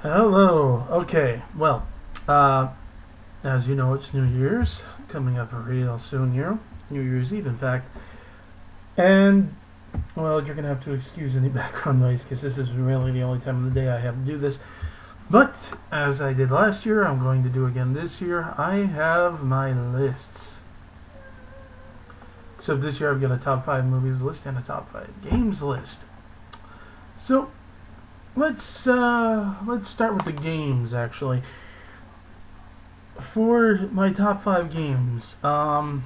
Hello. Okay. Well, uh, as you know, it's New Year's coming up real soon here. New Year's Eve, in fact. And well, you're gonna have to excuse any background noise because this is really the only time of the day I have to do this. But as I did last year, I'm going to do again this year. I have my lists. So this year I've got a top 5 movies list and a top 5 games list. So let's start with the games actually. For my top 5 games, number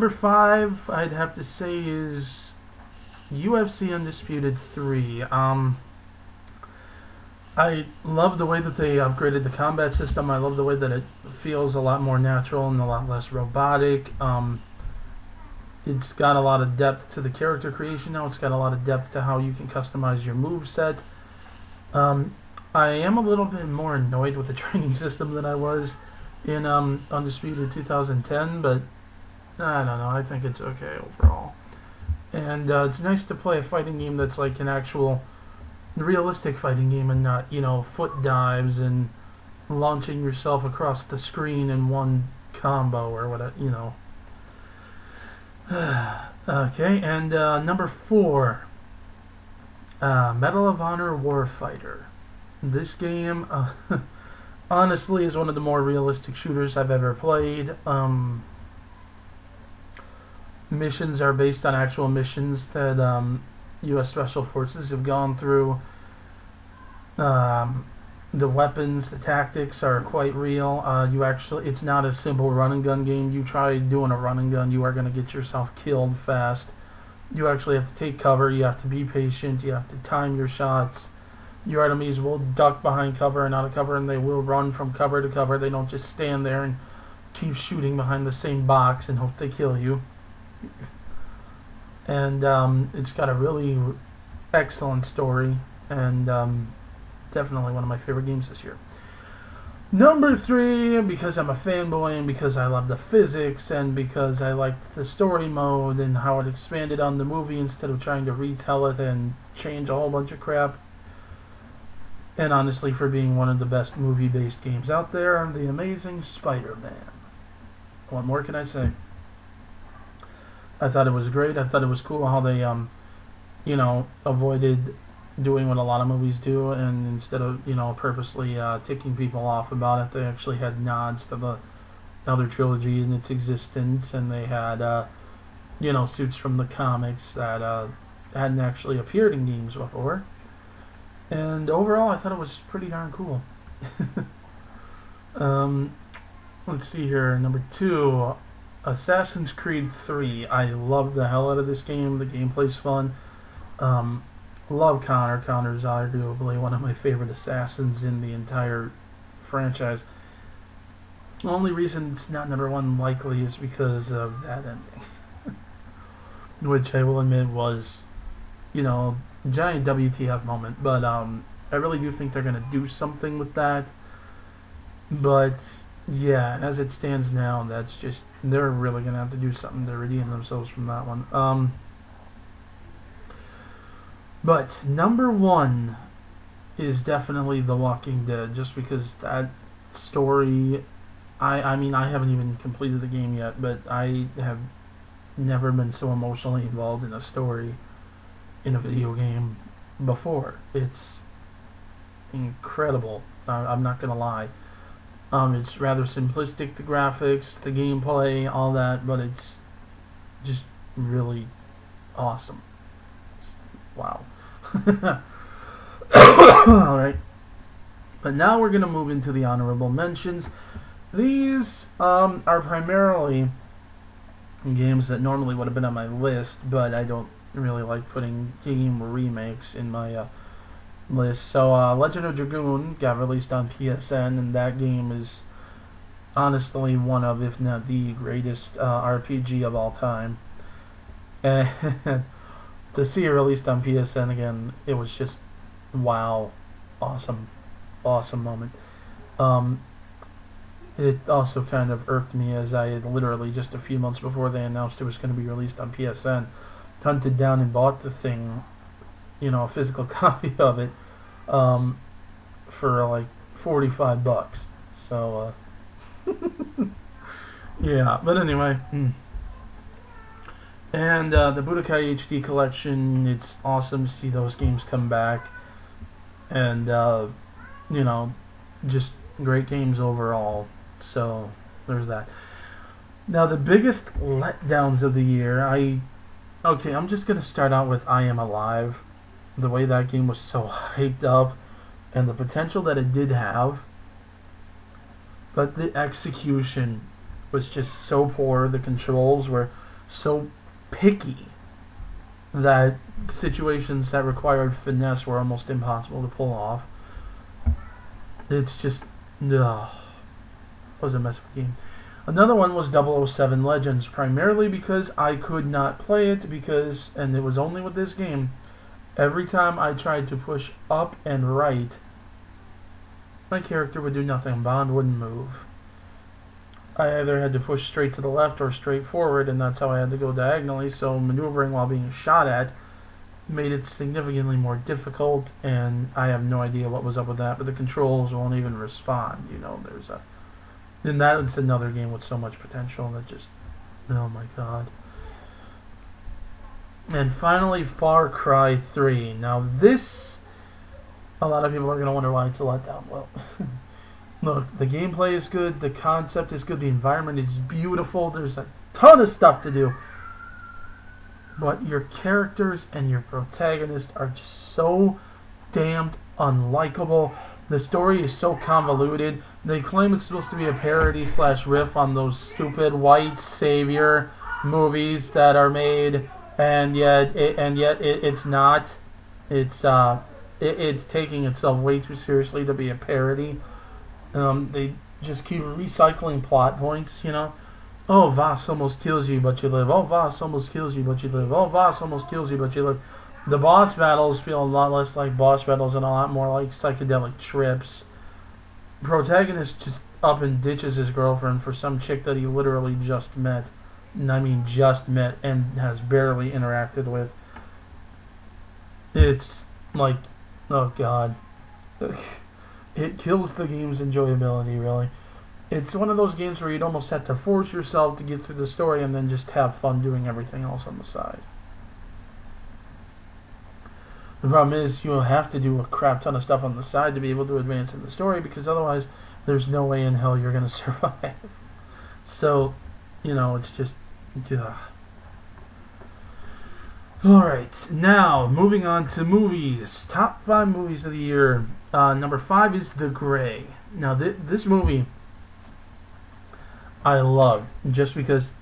5 I'd have to say is UFC Undisputed 3. I love the way that they upgraded the combat system. I love the way that it feels a lot more natural and a lot less robotic. It's got a lot of depth to the character creation now. It's got a lot of depth to how you can customize your moveset. I am a little bit more annoyed with the training system than I was in Undisputed 2010, but I don't know. I think it's okay overall. And it's nice to play a fighting game that's like an actual realistic fighting game and not, foot dives and launching yourself across the screen in one combo or whatever. Okay, and number 4, Medal of Honor Warfighter. This game, honestly, is one of the more realistic shooters I've ever played. Missions are based on actual missions that U.S. Special Forces have gone through. The weapons, the tactics are quite real. It's not a simple run and gun game. You try doing a run and gun, you are going to get yourself killed fast. You actually have to take cover. You have to be patient. You have to time your shots. Your enemies will duck behind cover and out of cover, and they will run from cover to cover. They don't just stand there and keep shooting behind the same box and hope they kill you. And it's got a really excellent story, and definitely one of my favorite games this year. Number 3, because I'm a fanboy and because I love the physics and because I liked the story mode and how it expanded on the movie instead of trying to retell it and change a whole bunch of crap. And honestly, for being one of the best movie-based games out there, The Amazing Spider-Man. What more can I say? I thought it was great. I thought it was cool how they, avoided doing what a lot of movies do, and instead of, purposely ticking people off about it, they actually had nods to the other trilogy and its existence, and they had, suits from the comics that hadn't actually appeared in games before. And overall, I thought it was pretty darn cool. Let's see here. Number 2, Assassin's Creed 3. I love the hell out of this game. The gameplay's fun. Love Connor. Connor's arguably one of my favorite assassins in the entire franchise. The only reason it's not number 1 likely is because of that ending. Which I will admit was, giant WTF moment. But I really do think they're going to do something with that. But yeah, as it stands now, they're really going to have to do something to redeem themselves from that one. But number 1 is definitely The Walking Dead, just because that story, I mean, I haven't even completed the game yet, but I have never been so emotionally involved in a story in a video game before. It's incredible. I'm not going to lie. It's rather simplistic, the graphics, the gameplay, all that, but it's just really awesome. Wow. Alright. But now we're going to move into the honorable mentions. These are primarily games that normally would have been on my list, but I don't really like putting game remakes in my list. So Legend of Dragoon got released on PSN, and that game is honestly one of, if not the greatest RPG of all time. And to see it released on PSN again, it was just wow, awesome moment. It also kind of irked me, as I had literally just a few months before they announced it was going to be released on PSN, hunted down and bought the thing, a physical copy of it, um, for like $45. So yeah, but anyway. And the Budokai HD collection, it's awesome to see those games come back. And, you know, just great games overall. So, there's that. Now, the biggest letdowns of the year, okay, I'm just going to start out with I Am Alive. The way that game was so hyped up, and the potential that it did have. But the execution was just so poor. The controls were so picky that situations that required finesse were almost impossible to pull off. It's just, no, it was a mess of a game. Another one was 007 Legends, primarily because I could not play it and it was only with this game, every time I tried to push up and right, my character would do nothing. Bond wouldn't move. I either had to push straight to the left or straight forward, and that's how I had to go diagonally, so maneuvering while being shot at made it significantly more difficult, and I have no idea what was up with that, but the controls won't even respond, you know, and that's another game with so much potential that just, oh my god. And finally, Far Cry 3. Now this, a lot of people are going to wonder why it's a letdown. Well, look, the gameplay is good, the concept is good, the environment is beautiful, there's a ton of stuff to do. But your characters and your protagonist are just so damned unlikable. The story is so convoluted. They claim it's supposed to be a parody / riff on those stupid white savior movies that are made, and yet it's not. It's taking itself way too seriously to be a parody. They just keep recycling plot points, you know. Oh, Voss almost kills you, but you live. Oh, Voss almost kills you, but you live. Oh, Voss almost kills you, but you live. The boss battles feel a lot less like boss battles and a lot more like psychedelic trips. Protagonist just up and ditches his girlfriend for some chick that he literally just met. And I mean just met and has barely interacted with. It's like, oh god. It kills the game's enjoyability, really. It's one of those games where you'd almost have to force yourself to get through the story and then just have fun doing everything else on the side. The problem is you'll have to do a crap ton of stuff on the side to be able to advance in the story, because otherwise there's no way in hell you're going to survive. So, you know, it's just... ugh. Alright, now moving on to movies. Top 5 movies of the year. Number 5 is The Grey. Now, this movie I loved, just because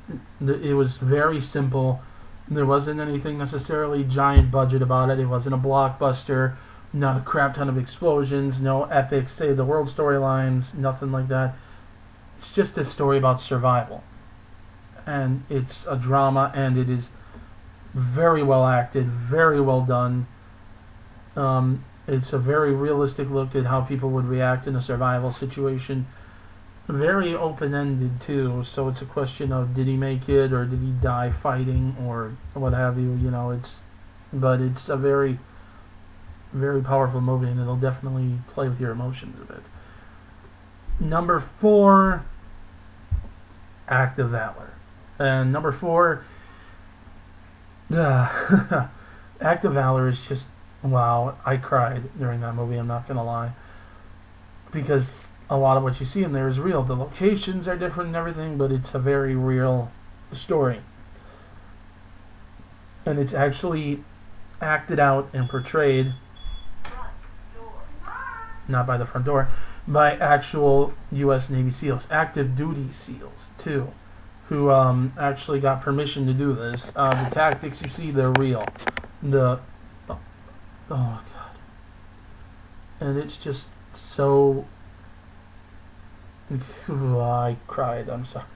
it was very simple. There wasn't anything necessarily giant budget about it. It wasn't a blockbuster, not a crap ton of explosions, no epic save the world storylines, nothing like that. It's just a story about survival. And it's a drama, and it is very well acted, very well done. It's a very realistic look at how people would react in a survival situation. Very open-ended too, so it's a question of did he make it or did he die fighting or what have you, you know. But it's a very, very powerful movie, and it'll definitely play with your emotions a bit. Number 4, Act of Valor. And number 4, Act of Valor is just, wow, I cried during that movie, I'm not gonna lie. Because a lot of what you see in there is real. The locations are different and everything, but it's a very real story. And it's actually acted out and portrayed, not by the front door, by actual U.S. Navy SEALs, active duty SEALs, too, who actually got permission to do this. The tactics you see, they're real. Oh God. And it's just so... I cried, I'm sorry.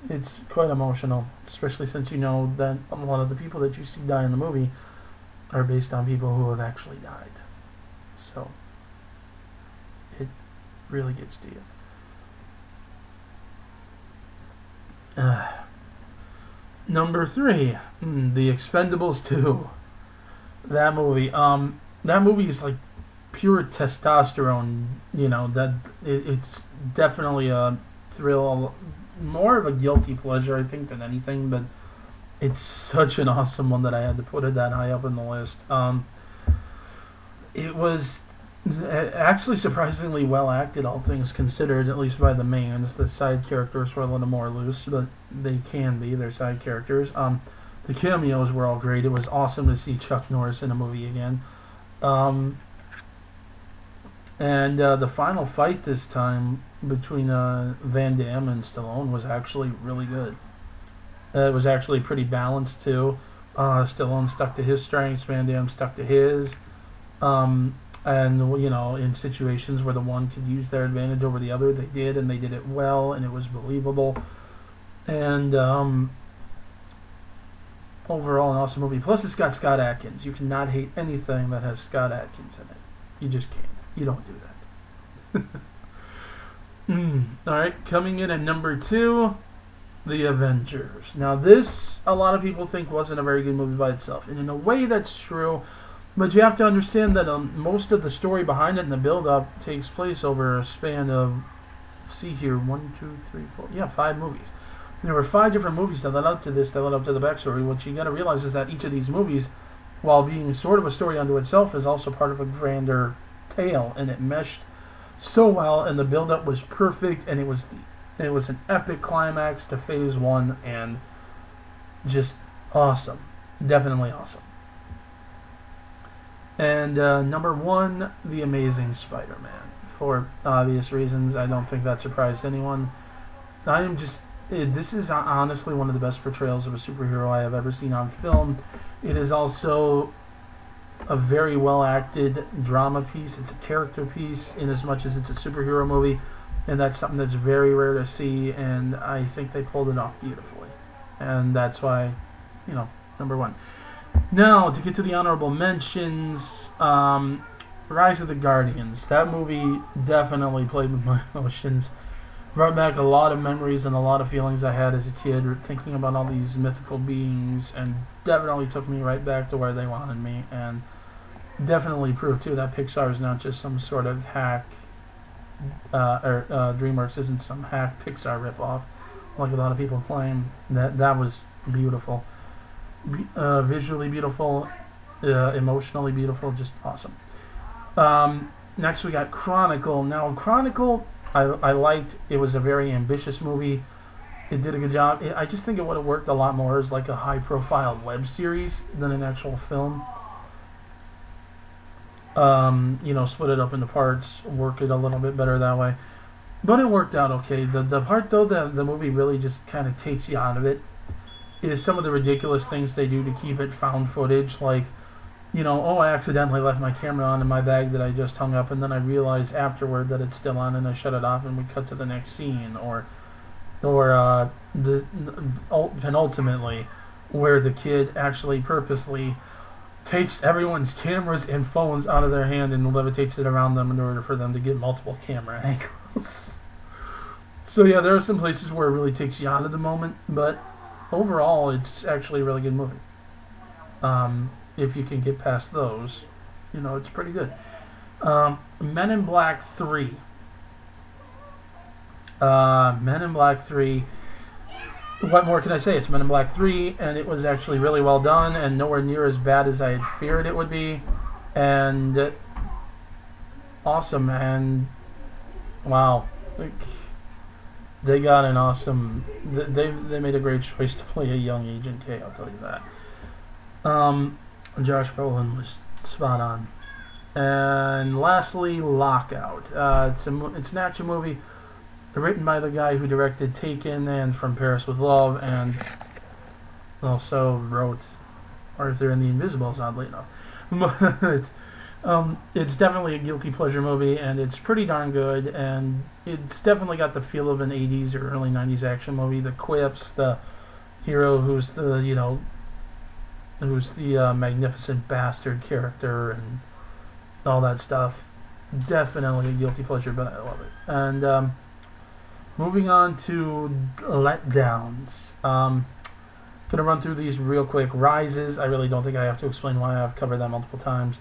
It's quite emotional, especially since you know that a lot of the people that you see die in the movie are based on people who have actually died. So, it really gets to you. Number 3, The Expendables 2. That movie, that movie is like pure testosterone. You know that it's definitely a thrill, more of a guilty pleasure, I think, than anything. But it's such an awesome one that I had to put it that high up in the list. It was actually surprisingly well acted, all things considered, at least by the mains. The side characters were a little more loose, but they can be. They're side characters. The cameos were all great. It was awesome to see Chuck Norris in a movie again. And the final fight this time between Van Damme and Stallone was actually really good. It was actually pretty balanced too. Stallone stuck to his strengths, Van Damme stuck to his. And you know, in situations where the one could use their advantage over the other, they did, and they did it well, and it was believable. And overall, an awesome movie. Plus, it's got Scott Adkins. You cannot hate anything that has Scott Adkins in it. You just can't. You don't do that. Alright, coming in at number 2, The Avengers. Now, this, a lot of people think wasn't a very good movie by itself. And in a way, that's true. But you have to understand that most of the story behind it and the build-up takes place over a span of, see here, 1, 2, 3, 4, 5 movies. There were 5 different movies that led up to this, that led up to the backstory. What you got to realize is that each of these movies, while being sort of a story unto itself, is also part of a grander tale, and it meshed so well, and the build-up was perfect, and it was an epic climax to Phase 1, and just awesome. Definitely awesome. And number 1, The Amazing Spider-Man. For obvious reasons, I don't think that surprised anyone. This is honestly one of the best portrayals of a superhero I have ever seen on film. It is also a very well-acted drama piece. It's a character piece in as much as it's a superhero movie, and that's something that's very rare to see, and I think they pulled it off beautifully. And that's why, number 1. Now, to get to the honorable mentions, Rise of the Guardians. That movie definitely played with my emotions. Brought back a lot of memories and a lot of feelings I had as a kid, thinking about all these mythical beings, and definitely took me right back to where they wanted me, and definitely proved, too, that Pixar is not just some sort of hack, or DreamWorks isn't some hack Pixar ripoff, like a lot of people claim. That was beautiful. Visually beautiful, emotionally beautiful, just awesome. Next we got Chronicle. Now, Chronicle, I liked. It was a very ambitious movie. It did a good job. I just think it would have worked a lot more as like a high-profile web series than an actual film. Split it up into parts, work it a little bit better that way. But it worked out okay. The part, though, that the movie really just kind of takes you out of it is some of the ridiculous things they do to keep it found footage. Like, I accidentally left my camera on in my bag that I just hung up, and then I realized afterward that it's still on, and I shut it off, and we cut to the next scene. Or penultimately, where the kid actually purposely takes everyone's cameras and phones out of their hand and levitates it around them in order for them to get multiple camera angles. So yeah, there are some places where it really takes you out of the moment, but overall, it's actually a really good movie. If you can get past those, it's pretty good. Men in Black 3. Men in Black 3. What more can I say? It's Men in Black 3, and it was actually really well done, and nowhere near as bad as I had feared it would be. And awesome, and wow. They got an awesome... They made a great choice to play a young Agent K, I'll tell you that. Josh Brolin was spot on. And lastly, Lockout. It's an action movie written by the guy who directed Taken and From Paris with Love, and also wrote Arthur and the Invisibles, oddly enough. But it's definitely a guilty pleasure movie, and it's pretty darn good, and it's definitely got the feel of an 80s or early 90s action movie. The quips, the hero who's the magnificent bastard character, and all that stuff. Definitely a guilty pleasure, but I love it. And moving on to letdowns. Gonna run through these real quick. Rises, I really don't think I have to explain why. I've covered that multiple times.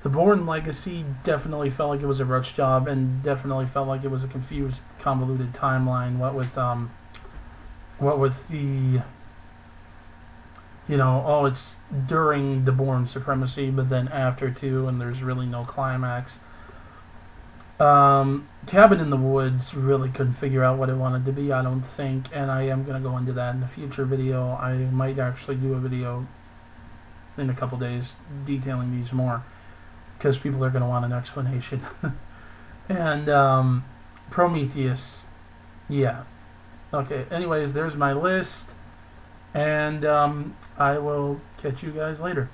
The Bourne Legacy definitely felt like it was a rush job, and definitely felt like it was a confused, convoluted timeline. What with the, oh, it's during the Bourne Supremacy, but then after too, and there's really no climax. Cabin in the Woods really couldn't figure out what it wanted to be, I don't think, and I am going to go into that in a future video. I might actually do a video in a couple days detailing these more, because people are going to want an explanation. And Prometheus, yeah. Okay, anyways, there's my list, and I will catch you guys later.